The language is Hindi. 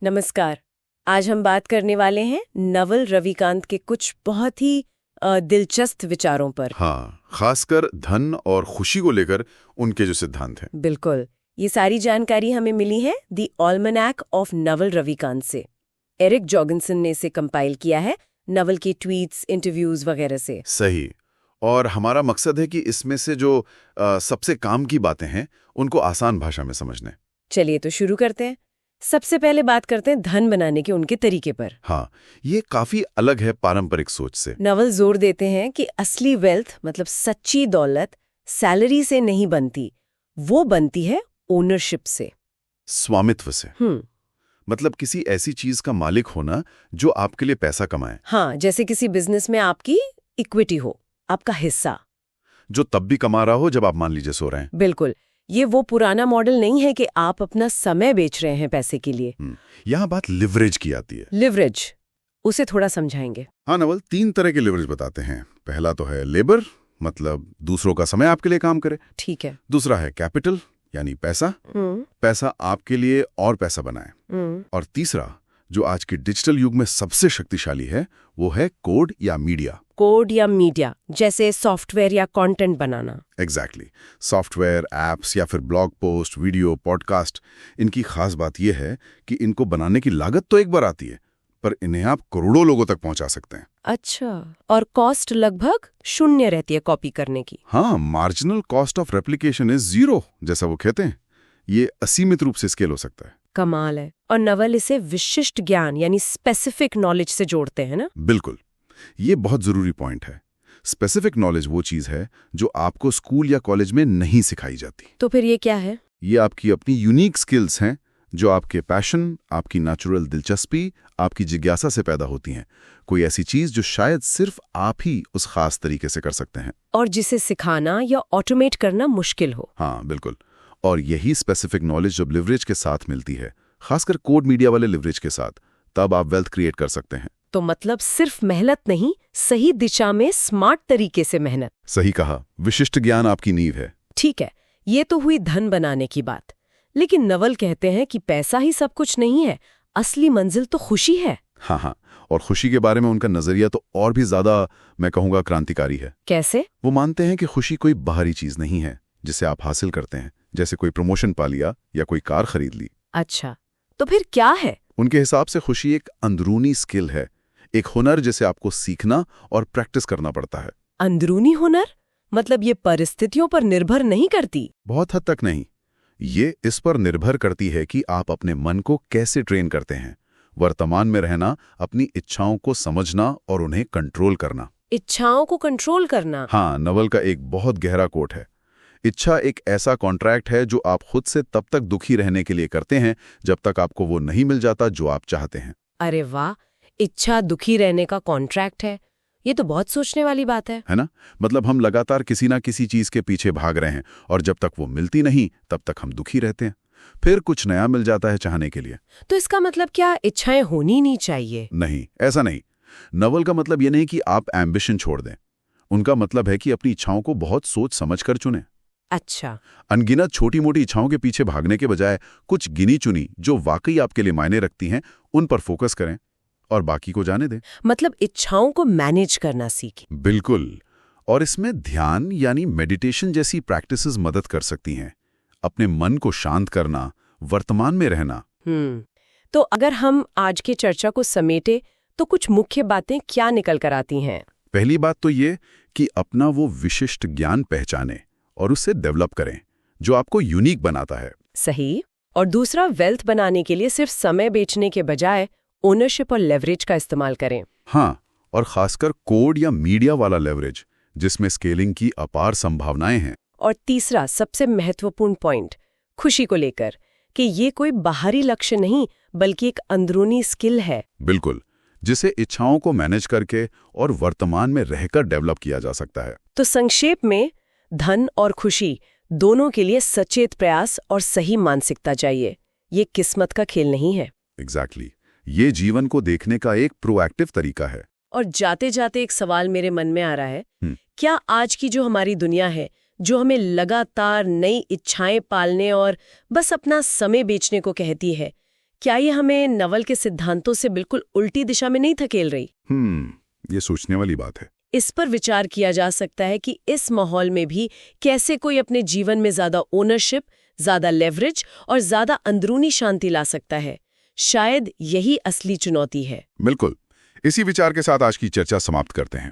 नमस्कार। आज हम बात करने वाले हैं नवल रविकांत के कुछ बहुत ही दिलचस्प विचारों पर। हाँ, खासकर धन और खुशी को लेकर उनके जो सिद्धांत हैं। बिल्कुल। ये सारी जानकारी हमें मिली है द ऑल्मनैक ऑफ नवल रविकांत से। एरिक जॉर्गनसन ने इसे कंपाइल किया है नवल की ट्वीट्स, इंटरव्यूज वगैरह से। सही। और हमारा मकसद है कि इसमें से जो सबसे काम की बातें हैं उनको आसान भाषा में समझने। चलिए तो शुरू करते हैं। सबसे पहले बात करते हैं धन बनाने के उनके तरीके पर। हाँ, ये काफी अलग है पारंपरिक सोच से। नवल जोर देते हैं कि असली वेल्थ मतलब सच्ची दौलत सैलरी से नहीं बनती, वो बनती है ओनरशिप से, स्वामित्व से। मतलब किसी ऐसी चीज का मालिक होना जो आपके लिए पैसा कमाए। हाँ, जैसे किसी बिजनेस में आपकी इक्विटी हो, आपका हिस्सा, जो तब भी कमा रहा हो जब आप मान लीजिए सो रहे हैं। बिल्कुल। ये वो पुराना मॉडल नहीं है कि आप अपना समय बेच रहे हैं पैसे के लिए। यहाँ बात लिवरेज की आती है। लिवरेज, उसे थोड़ा समझाएंगे। हाँ नवल, 3 तरह के लिवरेज बताते हैं। पहला तो है लेबर, मतलब दूसरों का समय आपके लिए काम करे। ठीक है। दूसरा है कैपिटल, यानी पैसा, पैसा आपके लिए और पैसा बनाए। और तीसरा, जो आज के डिजिटल युग में सबसे शक्तिशाली है, वो है कोड या मीडिया। कोड या मीडिया, जैसे सॉफ्टवेयर या कंटेंट बनाना। एग्जैक्टली। सॉफ्टवेयर, एप्स या फिर ब्लॉग पोस्ट, वीडियो, पॉडकास्ट। इनकी खास बात यह है कि इनको बनाने की लागत तो एक बार आती है, पर इन्हें आप करोड़ों लोगों तक पहुंचा सकते हैं। अच्छा, और कॉस्ट लगभग शून्य रहती है कॉपी करने की। हाँ, marginal cost of replication is 0, जैसा वो कहते हैं। ये असीमित रूप से स्केल हो सकता है। कमाल है। और नवल इसे विशिष्ट ज्ञान यानी स्पेसिफिक नॉलेज से जोड़ते हैं ना? बिल्कुल, ये बहुत जरूरी पॉइंट है। स्पेसिफिक नॉलेज वो चीज है जो आपको स्कूल या कॉलेज में नहीं सिखाई जाती। तो फिर ये क्या है? ये आपकी अपनी यूनिक स्किल्स हैं, जो आपके पैशन, आपकी नेचुरल दिलचस्पी, आपकी जिज्ञासा से पैदा होती हैं। कोई ऐसी चीज जो शायद सिर्फ आप ही उस खास तरीके से कर सकते हैं, और जिसे सिखाना या ऑटोमेट करना मुश्किल हो। हाँ बिल्कुल। और यही स्पेसिफिक नॉलेज जब लिवरेज के साथ मिलती है, खासकर कोड मीडिया वाले लिवरेज के साथ, तब आप वेल्थ क्रिएट कर सकते हैं। तो मतलब सिर्फ मेहनत नहीं, सही दिशा में स्मार्ट तरीके से मेहनत। सही कहा, विशिष्ट ज्ञान आपकी नींव है। ठीक है, ये तो हुई धन बनाने की बात। लेकिन नवल कहते हैं कि पैसा ही सब कुछ नहीं है, असली मंजिल तो खुशी है। हाँ, और खुशी के बारे में उनका नजरिया तो और भी ज्यादा, मैं कहूँगा, क्रांतिकारी है। कैसे? वो मानते हैं कि खुशी कोई बाहरी चीज नहीं है जिसे आप हासिल करते हैं, जैसे कोई प्रमोशन पा लिया या कोई कार खरीद ली। अच्छा, तो फिर क्या है? उनके हिसाब से खुशी एक अंदरूनी स्किल है, एक हुनर जिसे आपको सीखना और प्रैक्टिस करना पड़ता है। अंदरूनी हुनर? मतलब ये परिस्थितियों पर निर्भर नहीं करती? बहुत हद तक नहीं। ये इस पर निर्भर करती है कि आप अपने मन को कैसे ट्रेन करते हैं, वर्तमान में रहना, अपनी इच्छाओं को समझना और उन्हें कंट्रोल करना। इच्छाओं को कंट्रोल करना? हाँ, नवल का एक बहुत गहरा कोट है। इच्छा एक ऐसा कॉन्ट्रैक्ट है जो आप खुद से तब तक दुखी रहने के लिए करते हैं जब तक आपको वो नहीं मिल जाता जो आप चाहते हैं। अरे वाह, इच्छा दुखी रहने का कॉन्ट्रैक्ट है। ये तो बहुत सोचने वाली बात है ना? मतलब हम लगातार किसी ना किसी चीज के पीछे भाग रहे हैं और जब तक वो मिलती नहीं तब तक हम दुखी रहते हैं। फिर कुछ नया मिल जाता है चाहने के लिए। तो इसका मतलब क्या इच्छाएं होनी नहीं चाहिए? नहीं, ऐसा नहीं। नवल का मतलब ये नहीं कि आप एम्बिशन छोड़ दें। उनका मतलब है कि अपनी इच्छाओं को बहुत सोच समझ कर चुनें। अच्छा। अनगिनत छोटी मोटी इच्छाओं के पीछे भागने के बजाय कुछ गिनी चुनी जो वाकई आपके लिए मायने रखती हैं, उन पर फोकस करें और बाकी को जाने दें। मतलब इच्छाओं को मैनेज करना सीखें। बिल्कुल। और इसमें ध्यान यानी मेडिटेशन जैसी प्रैक्टिसेस मदद कर सकती हैं। अपने मन को शांत करना, वर्तमान में रहना। तो अगर हम आज की चर्चा को समेटे तो कुछ मुख्य बातें क्या निकल कर आती हैं? पहली बात तो ये कि अपना वो विशिष्ट ज्ञान पहचानें और उसे डेवलप करें जो आपको यूनिक बनाता है। सही। और दूसरा, वेल्थ बनाने के लिए सिर्फ समय बेचने के बजाय ओनरशिप और लेवरेज का इस्तेमाल करें। हाँ, और खासकर कोड या मीडिया वाला लेवरेज जिसमें स्केलिंग की अपार संभावनाएं हैं। और तीसरा, सबसे महत्वपूर्ण पॉइंट, खुशी को लेकर, कि ये कोई बाहरी लक्ष्य नहीं बल्कि एक अंदरूनी स्किल है। बिल्कुल, जिसे इच्छाओं को मैनेज करके और वर्तमान में रहकर डेवलप किया जा सकता है। तो संक्षेप में, धन और खुशी दोनों के लिए सचेत प्रयास और सही मानसिकता चाहिए। ये किस्मत का खेल नहीं है। एग्जैक्टली। ये जीवन को देखने का एक प्रोएक्टिव तरीका है। और जाते जाते एक सवाल मेरे मन में आ रहा है, क्या आज की जो हमारी दुनिया है, जो हमें लगातार नई इच्छाएं पालने और बस अपना समय बेचने को कहती है, क्या ये हमें नवल के सिद्धांतों से बिल्कुल उल्टी दिशा में नहीं धकेल रही? ये सोचने वाली बात है। इस पर विचार किया जा सकता है कि इस माहौल में भी कैसे कोई अपने जीवन में ज्यादा ओनरशिप, ज्यादा लेवरेज और ज्यादा अंदरूनी शांति ला सकता है। शायद यही असली चुनौती है। बिल्कुल। इसी विचार के साथ आज की चर्चा समाप्त करते हैं।